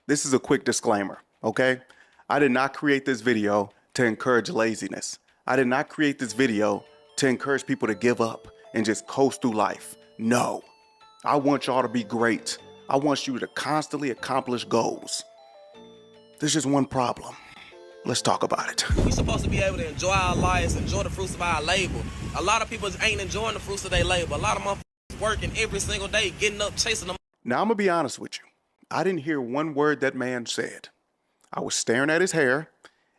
This is a quick disclaimer, okay? I did not create this video to encourage laziness. I did not create this video to encourage people to give up and just coast through life. No, I want y'all to be great. I want you to constantly accomplish goals. There's just one problem. Let's talk about it. We're supposed to be able to enjoy our lives, enjoy the fruits of our labor. A lot of people ain't enjoying the fruits of their labor. A lot of motherfuckers working every single day, getting up, chasing them. Now, I'm gonna be honest with you. I didn't hear one word that man said. I was staring at his hair,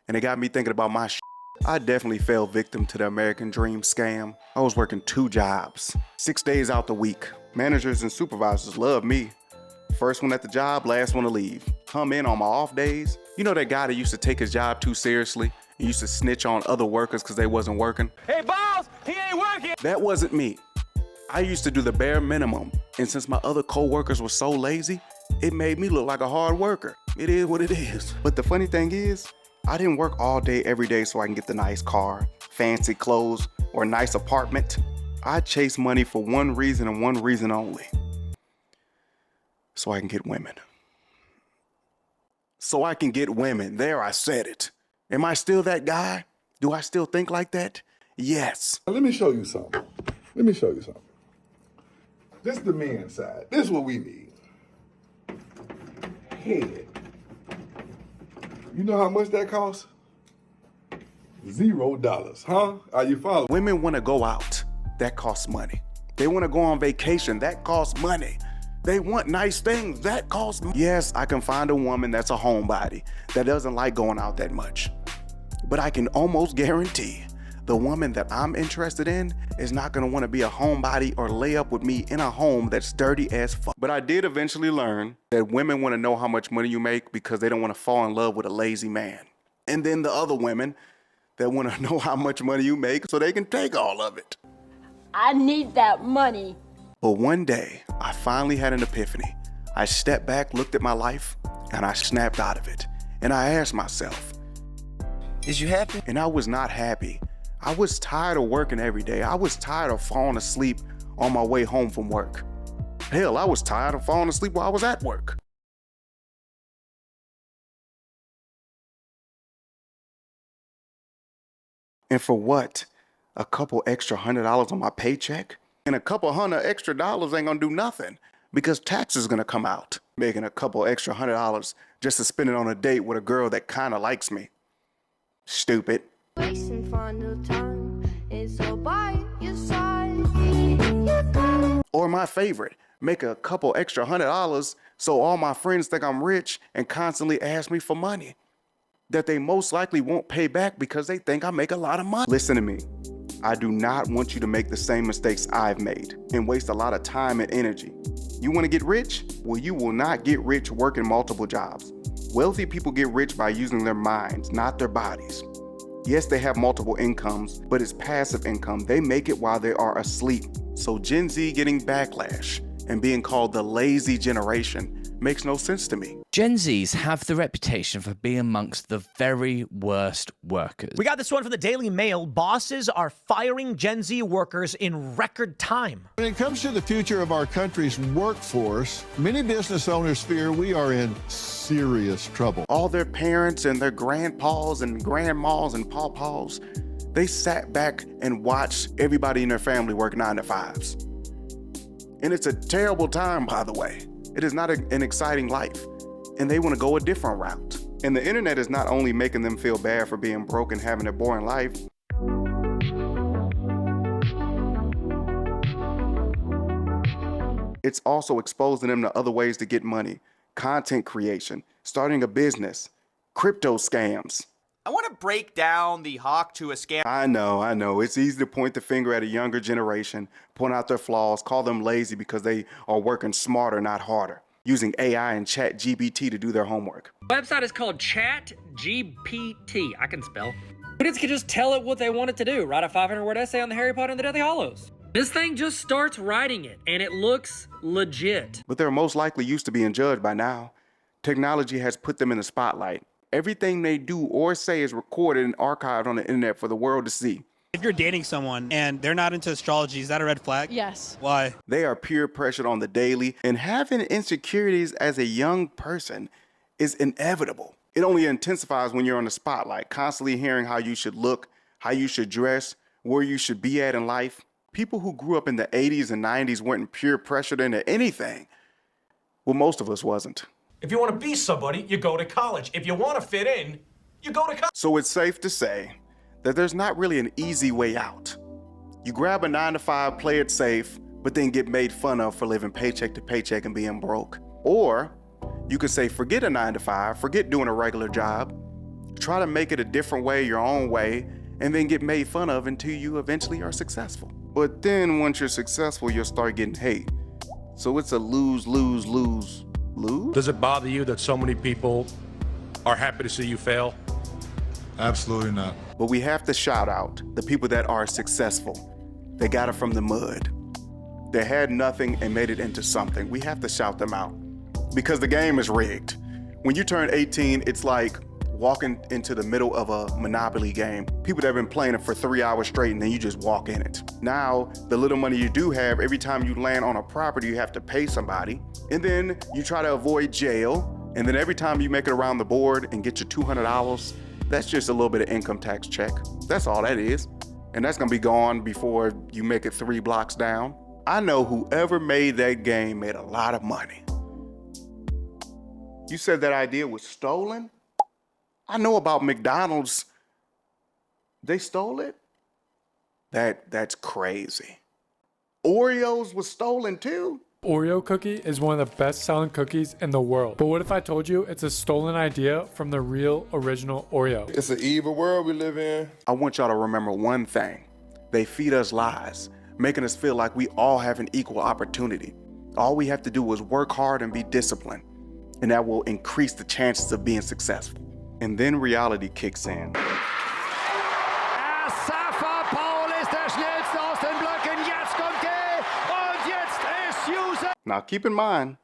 and it got me thinking about my shit. I definitely fell victim to the American dream scam. I was working 2 jobs, 6 days out the week. Managers and supervisors love me. First one at the job, last one to leave. Come in on my off days. You know that guy that used to take his job too seriously and used to snitch on other workers because they wasn't working? Hey, boss, he ain't working. That wasn't me. I used to do the bare minimum, and since my other co-workers were so lazy, it made me look like a hard worker. It is what it is. But the funny thing is, I didn't work all day every day so I can get the nice car, fancy clothes, or a nice apartment. I chased money for one reason and one reason only. So I can get women. So I can get women. There, I said it. Am I still that guy? Do I still think like that? Yes. Let me show you something. This is the men's side. This is what we need. Head. You know how much that costs? $0, huh? Are you following? Women want to go out. That costs money. They want to go on vacation. That costs money. They want nice things. That costs money. Yes, I can find a woman that's a homebody that doesn't like going out that much. But I can almost guarantee the woman that I'm interested in is not gonna wanna be a homebody or lay up with me in a home that's dirty as fuck. But I did eventually learn that women wanna know how much money you make because they don't wanna fall in love with a lazy man. And then the other women that wanna know how much money you make so they can take all of it. I need that money. But one day, I finally had an epiphany. I stepped back, looked at my life, and I snapped out of it. And I asked myself, Is you happy? and I was not happy. I was tired of working every day. I was tired of falling asleep on my way home from work. Hell, I was tired of falling asleep while I was at work. And for what? A couple extra $100 on my paycheck? And a couple $100 extra ain't gonna do nothing because taxes is gonna come out. Making a couple extra $100 just to spend it on a date with a girl that kinda likes me. Stupid. Wasting final time is all by your side. Or my favorite, make a couple extra $100 so all my friends think I'm rich and constantly ask me for money that they most likely won't pay back because they think I make a lot of money. Listen to me. I do not want you to make the same mistakes I've made and waste a lot of time and energy. You want to get rich? Well, you will not get rich working multiple jobs. Wealthy people get rich by using their minds, not their bodies. Yes, they have multiple incomes, but it's passive income. They make it while they are asleep. So Gen Z getting backlash and being called the lazy generation makes no sense to me. Gen Zs have the reputation for being amongst the very worst workers. We got this one from the Daily Mail. Bosses are firing Gen Z workers in record time. When it comes to the future of our country's workforce, many business owners fear we are in serious trouble. All their parents and their grandpas and grandmas and pawpaws, they sat back and watched everybody in their family work 9 to 5s. And it's a terrible time, by the way. It is not an exciting life. And they want to go a different route. And the internet is not only making them feel bad for being broke and having a boring life, it's also exposing them to other ways to get money, content creation, starting a business, crypto scams. I want to break down the hawk to a scam. I know. It's easy to point the finger at a younger generation, point out their flaws, call them lazy because they are working smarter, not harder, using AI and ChatGPT to do their homework. The website is called ChatGPT. I can spell. Students can just tell it what they want it to do. Write a 500-word essay on the Harry Potter and the Deathly Hallows. This thing just starts writing it, and it looks legit. But they're most likely used to being judged by now. Technology has put them in the spotlight. Everything they do or say is recorded and archived on the internet for the world to see. If you're dating someone and they're not into astrology, is that a red flag? Yes. Why? They are peer pressured on the daily, and having insecurities as a young person is inevitable. It only intensifies when you're on the spotlight, constantly hearing how you should look, how you should dress, where you should be at in life. People who grew up in the 80s and 90s weren't peer pressured into anything. Well, most of us wasn't. If you want to be somebody, you go to college. If you want to fit in, you go to college. So it's safe to say that there's not really an easy way out. You grab a 9-to-5, play it safe, but then get made fun of for living paycheck to paycheck and being broke. Or you could say, forget a 9-to-5, forget doing a regular job, try to make it a different way, your own way, and then get made fun of until you eventually are successful. But then once you're successful, you'll start getting hate. So it's a lose, lose, lose, lose? Does it bother you that so many people are happy to see you fail? Absolutely not. But we have to shout out the people that are successful. They got it from the mud. They had nothing and made it into something. We have to shout them out because the game is rigged. When you turn 18, it's like walking into the middle of a Monopoly game. People that have been playing it for 3 hours straight and then you just walk in it. Now, the little money you do have, every time you land on a property, you have to pay somebody. And then you try to avoid jail. And then every time you make it around the board and get your $200, that's just a little bit of income tax check. That's all that is. And that's gonna be gone before you make it 3 blocks down. I know whoever made that game made a lot of money. You said that idea was stolen? I know about McDonald's. They stole it? That's crazy. Oreos was stolen too? Oreo cookie is one of the best-selling cookies in the world. But what if I told you it's a stolen idea from the real original Oreo? It's an evil world we live in. I want y'all to remember one thing. They feed us lies, making us feel like we all have an equal opportunity. All we have to do is work hard and be disciplined, and that will increase the chances of being successful. And then reality kicks in. Now keep in mind,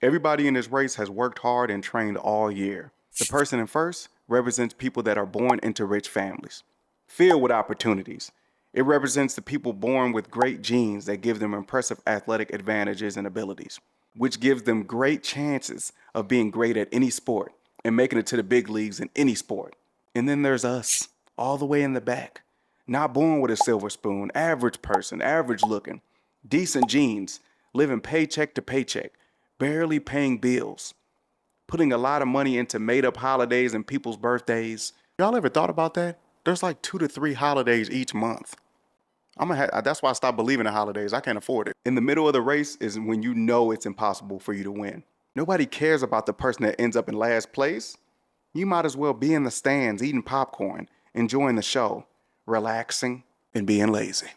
everybody in this race has worked hard and trained all year. The person in first represents people that are born into rich families, filled with opportunities. It represents the people born with great genes that give them impressive athletic advantages and abilities, which gives them great chances of being great at any sport and making it to the big leagues in any sport. And then there's us, all the way in the back, not born with a silver spoon, average person, average looking, decent genes, living paycheck to paycheck, barely paying bills, putting a lot of money into made-up holidays and people's birthdays. Y'all ever thought about that? There's like 2 to 3 holidays each month. That's why I stopped believing in holidays. I can't afford it. In the middle of the race is when you know it's impossible for you to win. Nobody cares about the person that ends up in last place. You might as well be in the stands eating popcorn, enjoying the show, relaxing, and being lazy.